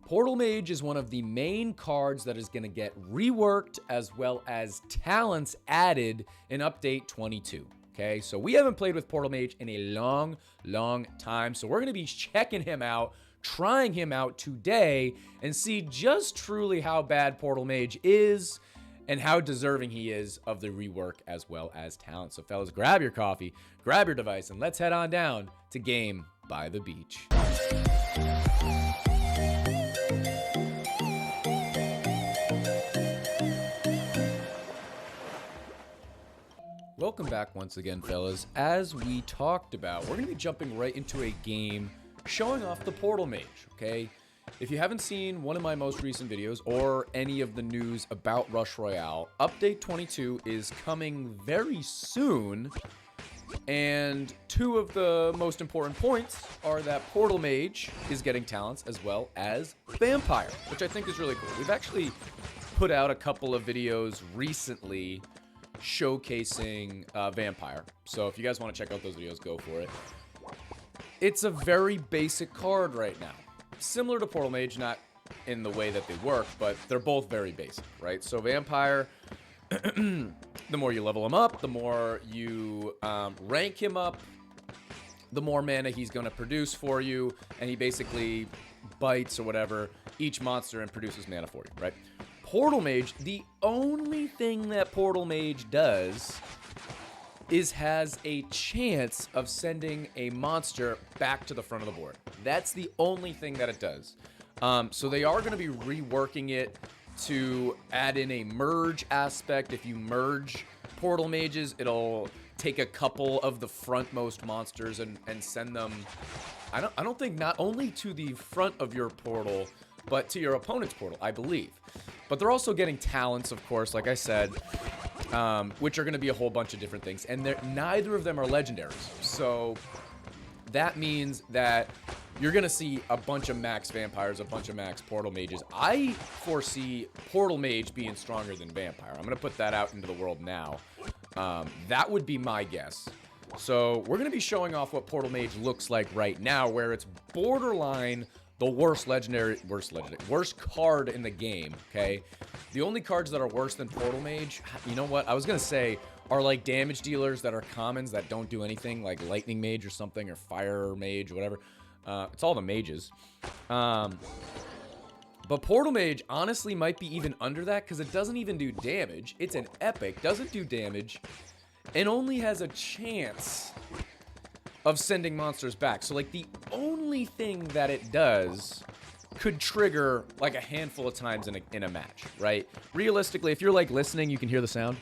Portal Mage is one of the main cards that is going to get reworked as well as talents added in Update 22. Okay, so we haven't played with Portal Mage in a long time. So we're going to be checking him out, trying him out today, and see just truly how bad Portal Mage is and how deserving he is of the rework as well as talent. So fellas, grab your coffee, grab your device, and let's head on down to Game by the Beach. Welcome back once again, fellas. As we talked about, we're going to be jumping right into a game showing off the Portal Mage, okay? If you haven't seen one of my most recent videos or any of the news about Rush Royale, Update 22 is coming very soon, and two of the most important points are that Portal Mage is getting talents as well as Vampire, which I think is really cool. We've actually put out a couple of videos recently showcasing Vampire, so if you guys want to check out those videos, go for it. It's a very basic card right now, similar to Portal Mage, not in the way that they work, but they're both very basic, right? So Vampire, the more you level him up, the more you rank him up, the more mana he's going to produce for you, and he basically bites or whatever each monster and produces mana for you, right? Portal Mage, the only thing that Portal Mage does is has a chance of sending a monster back to the front of the board. That's the only thing that it does. So they are going to be reworking it to add in a merge aspect. If you merge Portal Mages, it'll take a couple of the frontmost monsters and send them, I don't think not only to the front of your portal, but to your opponent's portal, I believe. But they're also getting talents, of course, like I said, which are going to be a whole bunch of different things. And neither of them are legendaries. So that means that you're going to see a bunch of max Vampires, a bunch of max Portal Mages. I foresee Portal Mage being stronger than Vampire. I'm going to put that out into the world now. That would be my guess. So we're going to be showing off what Portal Mage looks like right now, where it's borderline the worst card in the game, okay? The only cards that are worse than Portal Mage, you know what? I was going to say, are like damage dealers that are commons that don't do anything, like Lightning Mage or something, or Fire Mage, or whatever. It's all the mages. But Portal Mage, honestly, might be even under that, because it doesn't even do damage. It's an epic, doesn't do damage, and only has a chance of sending monsters back. So, like, the only thing that it does could trigger, like, a handful of times in a match, right? Realistically, if you're, like, listening, you can hear the sound.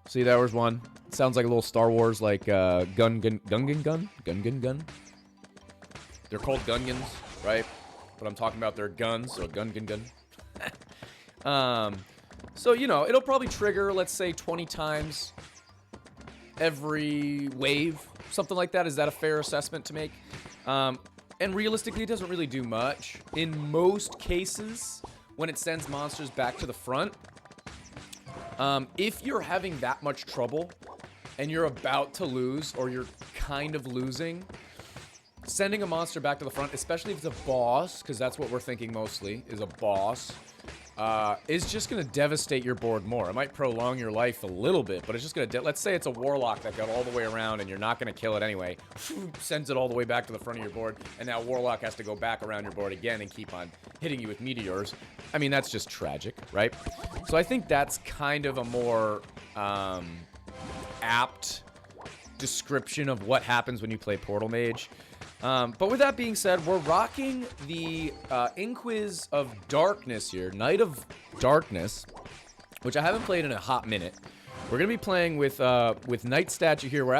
See, there was one. It sounds like a little Star Wars, like, Gungan gun? They're called Gungans, right? But I'm talking about their guns, so Gungan gun. So, you know, it'll probably trigger, let's say, 20 times every wave, something like that. Is that a fair assessment to make? And realistically, it doesn't really do much. In most cases, when it sends monsters back to the front, if you're having that much trouble and you're about to lose, or you're kind of losing, sending a monster back to the front, especially if it's a boss, because that's what we're thinking mostly, is a boss, is just going to devastate your board more. It might prolong your life a little bit, but it's just going to... Let's say it's a Warlock that got all the way around and you're not going to kill it anyway. Sends it all the way back to the front of your board, and now Warlock has to go back around your board again and keep on hitting you with meteors. I mean, that's just tragic, right? So I think that's kind of a more apt description of what happens when you play Portal Mage. But with that being said, we're rocking the Inquis of Darkness here, Knight of Darkness, which I haven't played in a hot minute. We're gonna be playing with Knight statue here. We're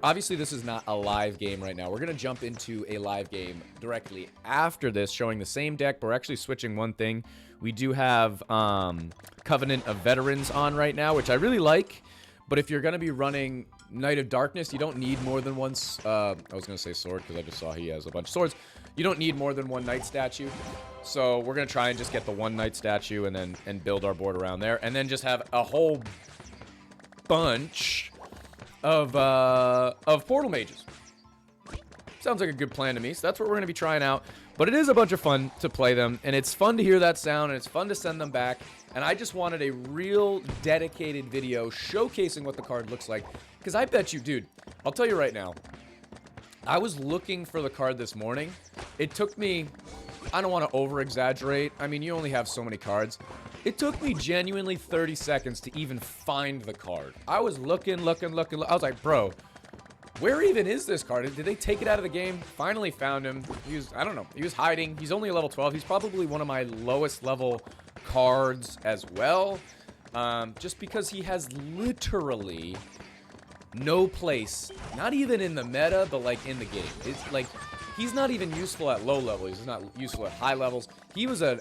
obviously, this is not a live game right now. We're gonna jump into a live game directly after this, showing the same deck, but we're actually switching one thing. We do have Covenant of Veterans on right now, which I really like. But if you're going to be running Knight of Darkness, you don't need more than one... I was going to say sword, because I just saw he has a bunch of swords. You don't need more than one Knight statue. So we're going to try and just get the one Knight statue and build our board around there. And then just have a whole bunch of Portal Mages. Sounds like a good plan to me. So that's what we're going to be trying out. But it is a bunch of fun to play them. And it's fun to hear that sound. And it's fun to send them back. And I just wanted a real dedicated video showcasing what the card looks like. Because I bet you, dude, I'll tell you right now. I was looking for the card this morning. It took me, I don't want to over-exaggerate. I mean, you only have so many cards. It took me genuinely 30 seconds to even find the card. I was looking. I was like, bro, where even is this card? Did they take it out of the game? Finally found him. He was, I don't know. He was hiding. He's only a level 12. He's probably one of my lowest level cards as well. Just because he has literally no place, not even in the meta, but like in the game. It's like, he's not even useful at low level. He's not useful at high levels. He was a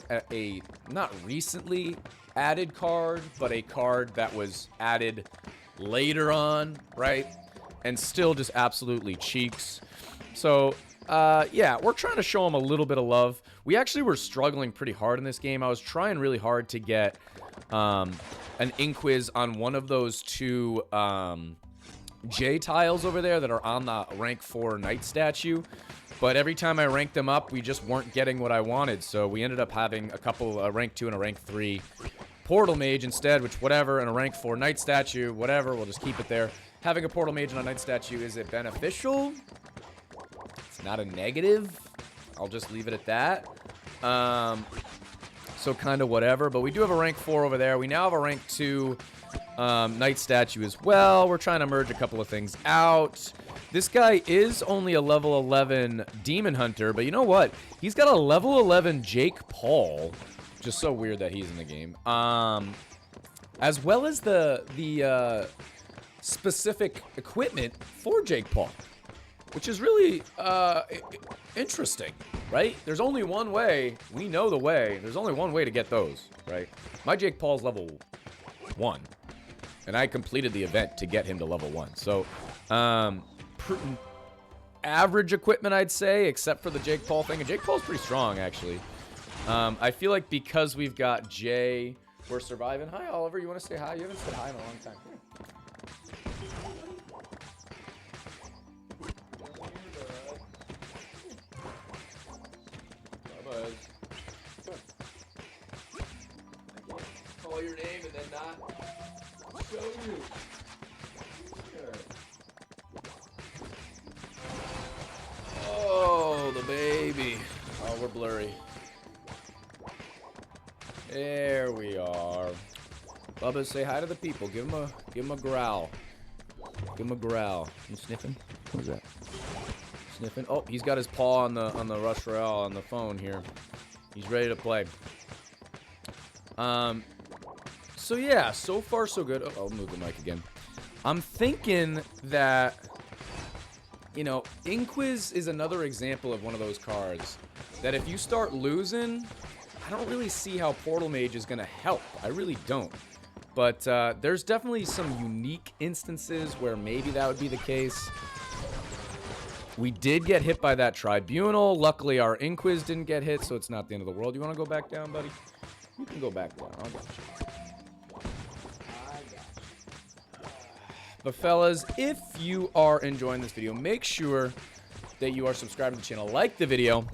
not recently added card, but a card that was added later on, right? And still just absolutely cheeks. So, yeah, we're trying to show him a little bit of love. We actually were struggling pretty hard in this game. I was trying really hard to get an Inquiz on one of those two J tiles over there that are on the rank 4 knight statue. But every time I ranked them up, we just weren't getting what I wanted. So we ended up having a couple, a rank 2 and a rank 3 portal mage instead, which whatever, and a rank 4 knight statue, whatever, we'll just keep it there. Having a portal mage and a knight statue, is it beneficial? It's not a negative. I'll just leave it at that. So kind of whatever. But we do have a rank 4 over there. We now have a rank 2 knight statue as well. We're trying to merge a couple of things out. This guy is only a level 11 demon hunter, but you know what? He's got a level 11 Jake Paul. Just so weird that he's in the game. As well as the specific equipment for Jake Paul, which is really interesting, right? There's only one way. We know the way. There's only one way to get those, right? My Jake Paul's level 1, and I completed the event to get him to level 1. So, average equipment, I'd say, except for the Jake Paul thing. And Jake Paul's pretty strong, actually. I feel like because we've got Jay, we're surviving. Hi, Oliver. You want to say hi? You haven't said hi in a long time. Call your name and then not show you. Oh, the baby. Oh, we're blurry. There we are. Bubba, say hi to the people. Give him a growl. Give him a growl. You sniffing? What is that? Sniffing. Oh, he's got his paw on the Rush Royale on the phone here. He's ready to play. So yeah, so far so good. Oh, I'll move the mic again. I'm thinking that, you know, Inquiz is another example of one of those cards that if you start losing, I don't really see how Portal Mage is going to help. I really don't. But there's definitely some unique instances where maybe that would be the case. We did get hit by that Tribunal. Luckily, our Inquiz didn't get hit, so it's not the end of the world. You want to go back down, buddy? You can go back down. I'll get you. But fellas, if you are enjoying this video, make sure that you are subscribed to the channel. Like the video.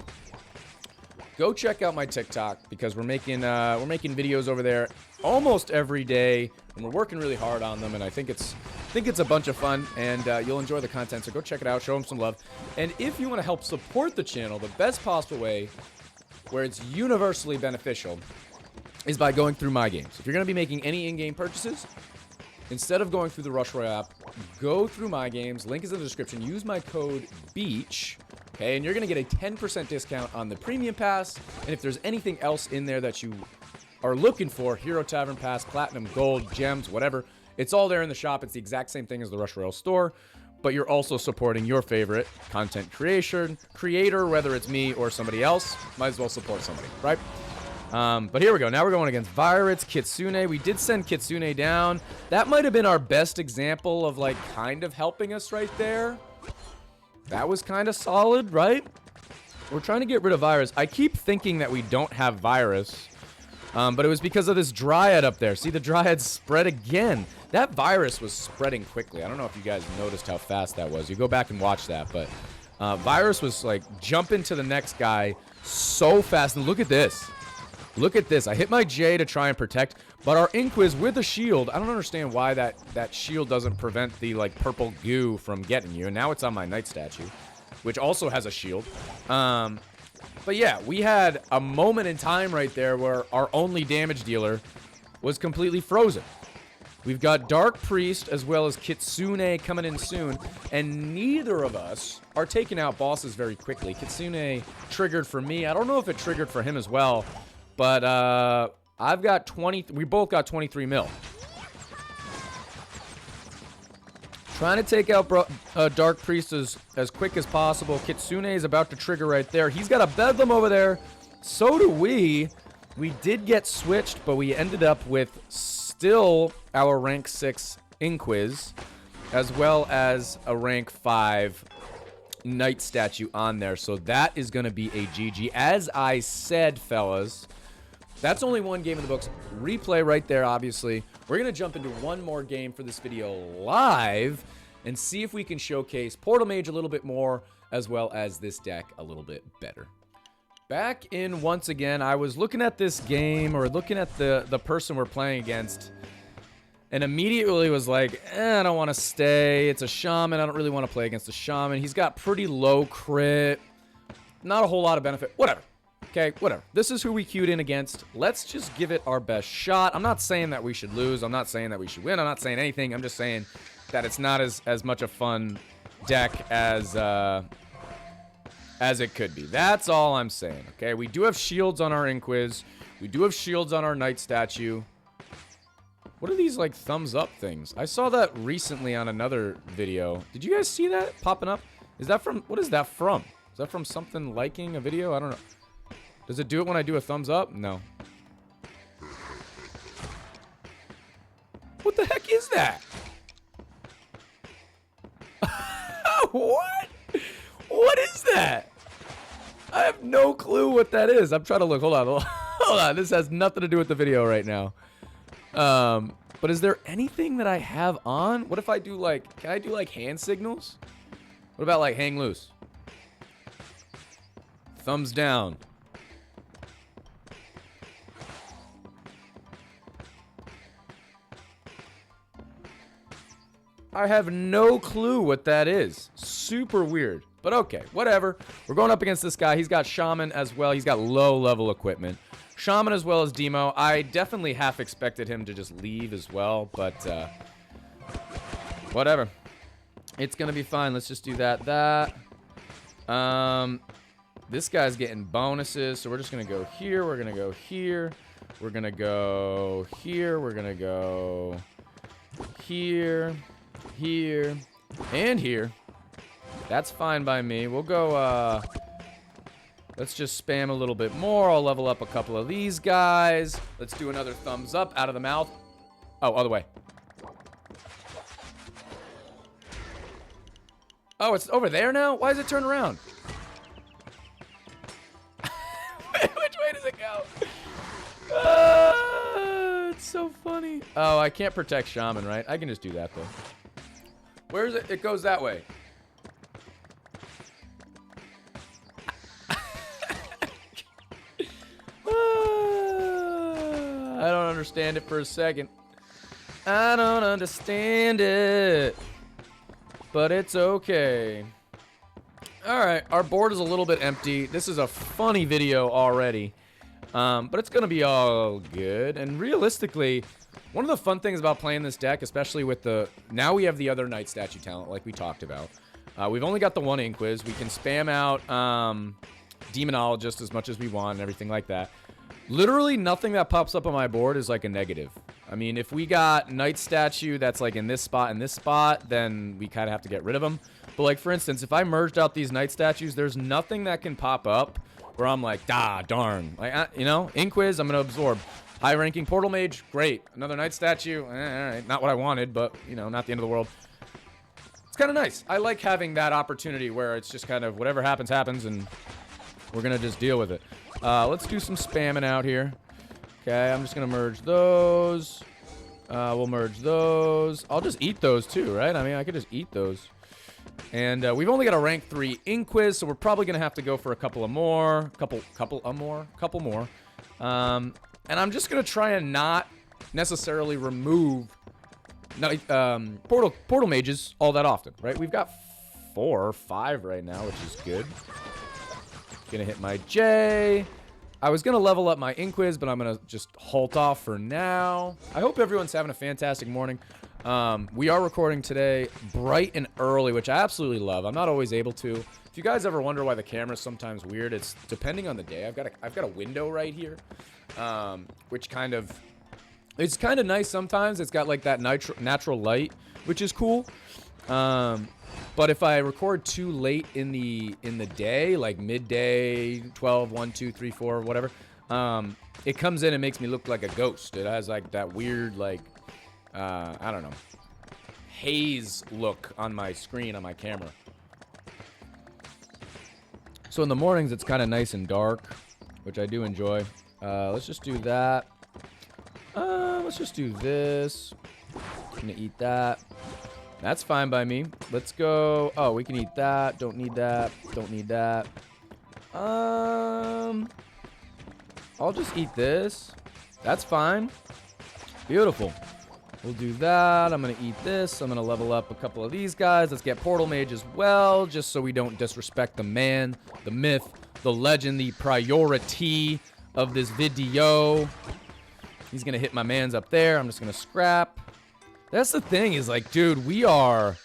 Go check out my TikTok because we're making videos over there almost every day, and we're working really hard on them. And I think it's a bunch of fun, and you'll enjoy the content. So go check it out, show them some love. And if you want to help support the channel, the best possible way, where it's universally beneficial, is by going through my games. If you're going to be making any in-game purchases, instead of going through the Rush Royale app, go through my games. Link is in the description. Use my code BEACH. Okay, and you're going to get a 10% discount on the Premium Pass. And if there's anything else in there that you are looking for, Hero Tavern Pass, Platinum, Gold, Gems, whatever, it's all there in the shop. It's the exact same thing as the Rush Royale store. But you're also supporting your favorite content creator, whether it's me or somebody else. Might as well support somebody, right? But here we go. Now we're going against Virus, Kitsune. We did send Kitsune down. That might have been our best example of, like, kind of helping us right there. That was kind of solid, right? We're trying to get rid of Virus. I keep thinking that we don't have Virus, but it was because of this Dryad up there. See, the Dryad spread again. That Virus was spreading quickly. I don't know if you guys noticed how fast that was. You go back and watch that, but Virus was like jumping to the next guy so fast. And look at this. Look at this. I hit my J to try and protect, but our Inquis with a shield, I don't understand why that shield doesn't prevent the like purple goo from getting you. And now it's on my Knight statue, which also has a shield. But yeah, we had a moment in time right there where our only damage dealer was completely frozen. We've got Dark Priest as well as Kitsune coming in soon, and neither of us are taking out bosses very quickly. Kitsune triggered for me. I don't know if it triggered for him as well, but I've got 20. We both got 23 mil. Trying to take out Dark Priest as quick as possible. Kitsune is about to trigger right there. He's got a Bedlam over there. So do we. We did get switched, but we ended up with still our rank 6 Inquis, as well as a rank 5 Knight statue on there. So that is going to be a GG. As I said, fellas, that's only one game in the books. Replay right there, obviously. We're going to jump into one more game for this video live and see if we can showcase Portal Mage a little bit more, as well as this deck a little bit better. Back in once again, I was looking at this game, or looking at the person we're playing against, and immediately was like, I don't want to stay. It's a Shaman. I don't really want to play against a Shaman. He's got pretty low crit. Not a whole lot of benefit. Whatever. Okay, whatever. This is who we queued in against. Let's just give it our best shot. I'm not saying that we should lose. I'm not saying that we should win. I'm not saying anything. I'm just saying that it's not as much a fun deck as it could be. That's all I'm saying, okay? We do have shields on our Inquis. We do have shields on our Knight statue. What are these, like, thumbs up things? I saw that recently on another video. Did you guys see that popping up? Is that from... What is that from? Is that from something liking a video? I don't know. Does it do it when I do a thumbs up? No. What the heck is that? What? What is that? I have no clue what that is. I'm trying to look. Hold on. Hold on. This has nothing to do with the video right now. But is there anything that I have on? What if I do like... Can I do like hand signals? What about like hang loose? Thumbs down. I have no clue what that is. Super weird. But okay, whatever. We're going up against this guy. He's got Shaman as well. He's got low-level equipment. Shaman as well as Demo. I definitely half expected him to just leave as well, but whatever. It's going to be fine. Let's just do that. This guy's getting bonuses, so we're just going to go here. We're going to go here. We're going to go here. We're going to go here, here, and here. That's fine by me. We'll go, let's just spam a little bit more. I'll level up a couple of these guys. Let's do another thumbs up out of the mouth. Oh, other way. Oh, it's over there now? Why does it turn around? Which way does it go? It's so funny. Oh, I can't protect Shaman, right? I can just do that, though. Where is it? It goes that way. I don't understand it for a second. I don't understand it. But it's okay. Alright, our board is a little bit empty. This is a funny video already. But it's going to be all good. And realistically, one of the fun things about playing this deck, especially with the... Now we have the other Knight statue talent, like we talked about. We've only got the one Inquis. We can spam out Demonologist as much as we want and everything like that. Literally nothing that pops up on my board is like a negative. I mean, if we got Knight statue that's like in this spot, then we kind of have to get rid of them. But like, for instance, if I merged out these Knight statues, there's nothing that can pop up where I'm like, darn. Like, you know, Inquis, I'm going to absorb. High-ranking Portal Mage, great. Another Knight statue, all right. Not what I wanted, but, you know, not the end of the world. It's kind of nice. I like having that opportunity where it's just kind of whatever happens, happens, and we're going to just deal with it. Let's do some spamming out here. Okay, I'm just going to merge those. We'll merge those. I'll just eat those too, right? I mean, I could just eat those. And we've only got a rank 3 Inquis, so we're probably going to have to go for a couple more. And I'm just going to try and not necessarily remove portal mages all that often, right? We've got 4 or 5 right now, which is good. Gonna hit my J. I was gonna level up my Inquis, but I'm gonna just halt off for now. I hope everyone's having a fantastic morning. We are recording today bright and early, which I absolutely love. I'm not always able to. If you guys ever wonder why the camera's sometimes weird, it's depending on the day. I've got a window right here, which it's kind of nice sometimes. It's got like that natural light, which is cool. But if I record too late in the day, like midday, 12, 1, 2, 3, 4, whatever, it comes in and makes me look like a ghost. It has like that weird, like, I don't know, haze look on my screen, on my camera. So in the mornings, it's kind of nice and dark, which I do enjoy. Let's just do that. Let's just do this. I'm gonna eat that. That's fine by me. Let's go. Oh, we can eat that. Don't need that. Don't need that. I'll just eat this. That's fine. Beautiful. We'll do that. I'm going to eat this. I'm going to level up a couple of these guys. Let's get Portal Mage as well, just so we don't disrespect the man, the myth, the legend, the priority of this video. He's going to hit my mans up there. I'm just going to scrap. That's the thing is, like, dude, we are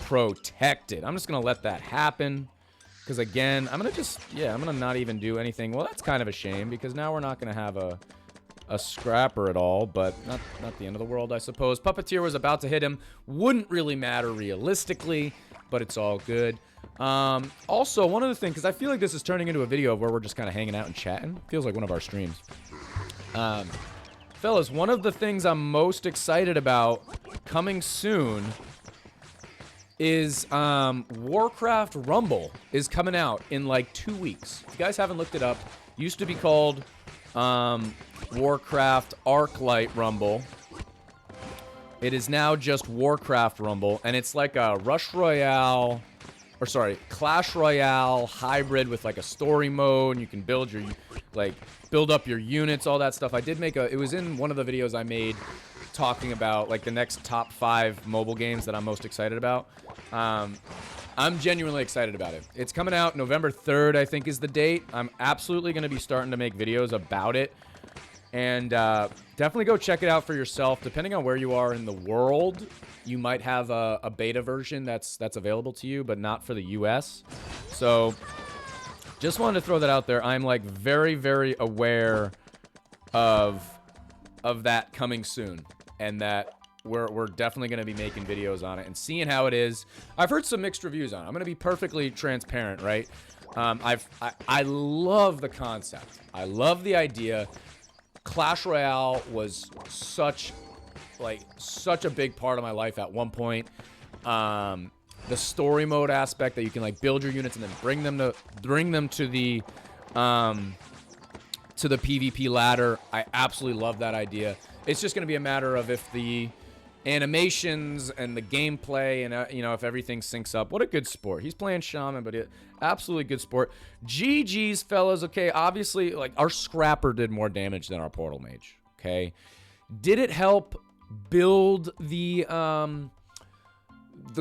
protected. I'm just going to let that happen. Because, again, I'm going to not even do anything. Well, that's kind of a shame because now we're not going to have a scrapper at all. But not the end of the world, I suppose. Puppeteer was about to hit him. Wouldn't really matter realistically, but it's all good. Also, one other thing, because I feel like this is turning into a video where we're just kind of hanging out and chatting. Feels like one of our streams. Fellas, one of the things I'm most excited about coming soon is Warcraft Rumble is coming out in like 2 weeks. If you guys haven't looked it up, used to be called Warcraft Arclight Rumble. It is now just Warcraft Rumble, and it's like a Clash Royale hybrid with like a story mode, and you can build up your units, all that stuff. I did make it was in one of the videos I made talking about like the next top 5 mobile games that I'm most excited about. I'm genuinely excited about it. It's coming out November 3rd, I think is the date. I'm absolutely going to be starting to make videos about it. And definitely go check it out for yourself. Depending on where you are in the world, you might have a beta version that's available to you, but not for the US. So just wanted to throw that out there. I'm like very, very aware of that coming soon, and that we're definitely going to be making videos on it and seeing how it is. I've heard some mixed reviews on it. I'm going to be perfectly transparent, right? I love the concept. I love the idea. Clash Royale was such a big part of my life at one point. The story mode aspect that you can like build your units and then bring them to the PvP ladder. I absolutely love that idea. It's just going to be a matter of if the animations and the gameplay and if everything syncs up. What a good sport. He's playing Shaman, but absolutely good sport. GG's, fellas. Okay, obviously, like, our Scrapper did more damage than our Portal Mage. Okay, did it help build the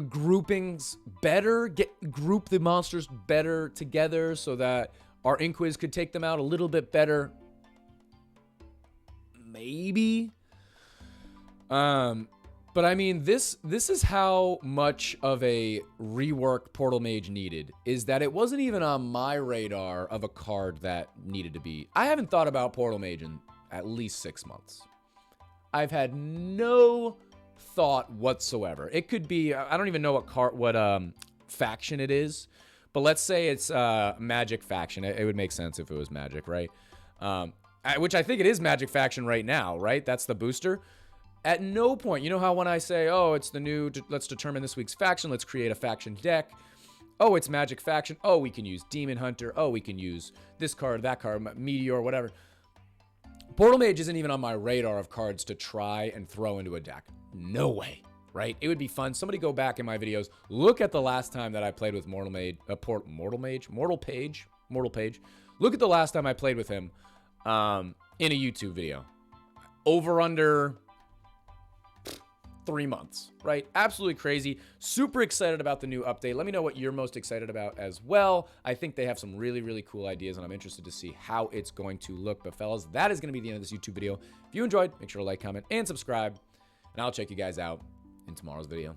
groupings better, group the monsters better together so that our Inquis could take them out a little bit better? Maybe. But I mean, this is how much of a rework Portal Mage needed, is that it wasn't even on my radar of a card that needed to be. I haven't thought about Portal Mage in at least 6 months. I've had no thought whatsoever. It could be, I don't even know what faction it is, but let's say it's Magic faction. It would make sense if it was Magic, right? Which I think it is Magic faction right now, right? That's the booster. At no point, you know how when I say, oh, it's the new, let's determine this week's faction, let's create a faction deck. Oh, it's Magic faction. Oh, we can use Demon Hunter. Oh, we can use this card, that card, Meteor, whatever. Portal Mage isn't even on my radar of cards to try and throw into a deck. No way, right? It would be fun. Somebody go back in my videos. Look at the last time that I played with Mortal Page. Look at the last time I played with him in a YouTube video. Over under 3 months, right? Absolutely crazy. Super excited about the new update. Let me know what you're most excited about as well. I think they have some really, really cool ideas, and I'm interested to see how it's going to look. But fellas, that is going to be the end of this YouTube video. If you enjoyed, make sure to like, comment, and subscribe, and I'll check you guys out in tomorrow's video.